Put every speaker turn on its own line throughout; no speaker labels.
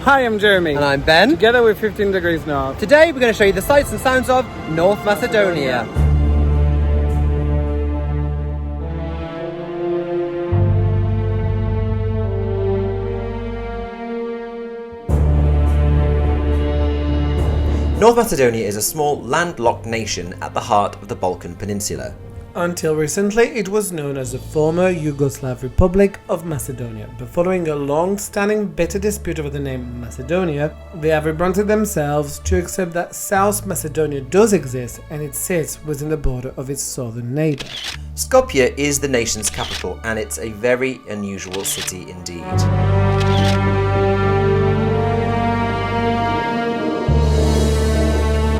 Hi, I'm Jérémy.
And I'm Ben.
Together we're 15 Degrees North.
Today we're going to show you the sights and sounds of North Macedonia. North Macedonia is a small landlocked nation at the heart of the Balkan peninsula.
Until recently, it was known as the former Yugoslav Republic of Macedonia, but following a long-standing bitter dispute over the name Macedonia, they have rebranded themselves to accept that South Macedonia does exist and it sits within the border of its southern neighbour.
Skopje is the nation's capital, and it's a very unusual city indeed.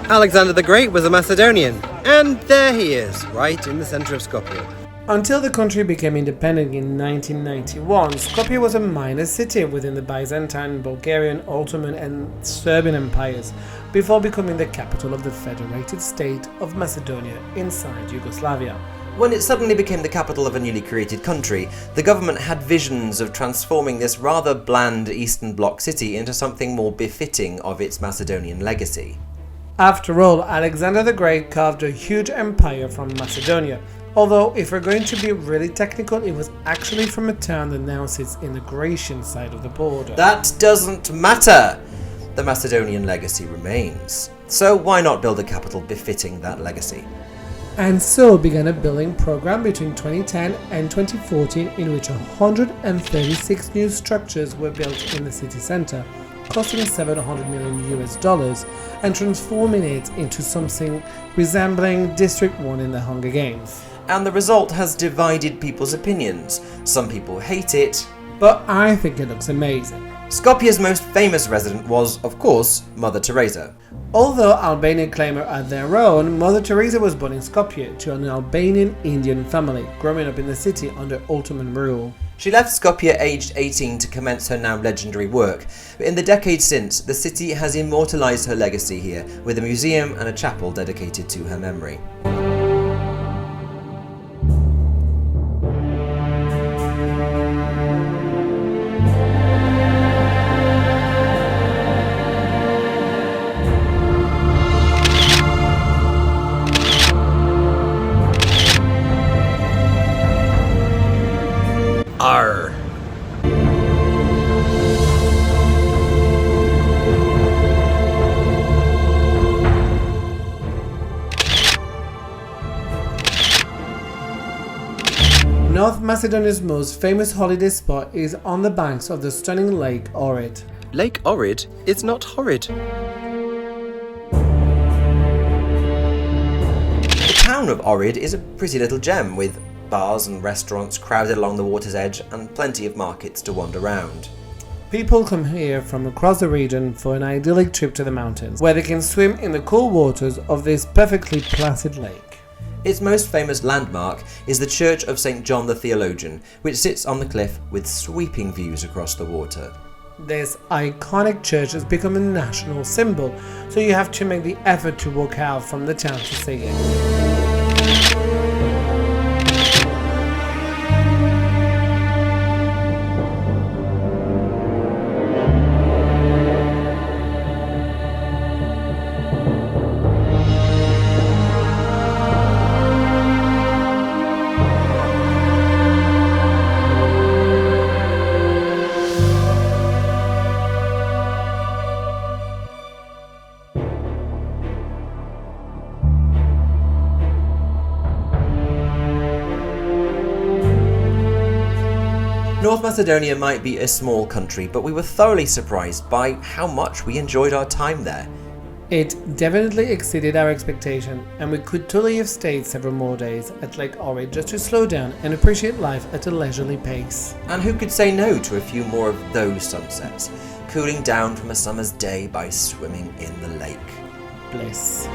Alexander the Great was a Macedonian, and there he is, right in the centre of Skopje.
Until the country became independent in 1991, Skopje was a minor city within the Byzantine, Bulgarian, Ottoman and Serbian empires, before becoming the capital of the Federated State of Macedonia inside Yugoslavia.
When it suddenly became the capital of a newly created country, the government had visions of transforming this rather bland Eastern Bloc city into something more befitting of its Macedonian legacy.
After all, Alexander the Great carved a huge empire from Macedonia, although if we're going to be really technical, it was actually from a town that now sits in the Grecian side of the border.
That doesn't matter! The Macedonian legacy remains. So why not build a capital befitting that legacy?
And so began a building program between 2010 and 2014 in which 136 new structures were built in the city centre, costing $700 million and transforming it into something resembling District 1 in the Hunger Games.
And the result has divided people's opinions. Some people hate it,
but I think it looks amazing.
Skopje's most famous resident was, of course, Mother Theresa.
Although Albanian claim her as their own, Mother Theresa was born in Skopje to an Albanian Indian family, growing up in the city under Ottoman rule.
She left Skopje aged 18 to commence her now legendary work, but in the decades since, the city has immortalised her legacy here with a museum and a chapel dedicated to her memory. Arr.
North Macedonia's most famous holiday spot is on the banks of the stunning Lake Ohrid.
Lake Ohrid is not horrid. The town of Ohrid is a pretty little gem with bars and restaurants crowded along the water's edge and plenty of markets to wander around.
People come here from across the region for an idyllic trip to the mountains, where they can swim in the cool waters of this perfectly placid lake.
Its most famous landmark is the Church of St. John the Theologian, which sits on the cliff with sweeping views across the water.
This iconic church has become a national symbol, so you have to make the effort to walk out from the town to see it.
North Macedonia might be a small country, but we were thoroughly surprised by how much we enjoyed our time there.
It definitely exceeded our expectation, and we could totally have stayed several more days at Lake Ohrid just to slow down and appreciate life at a leisurely pace.
And who could say no to a few more of those sunsets, cooling down from a summer's day by swimming in the lake?
Bliss.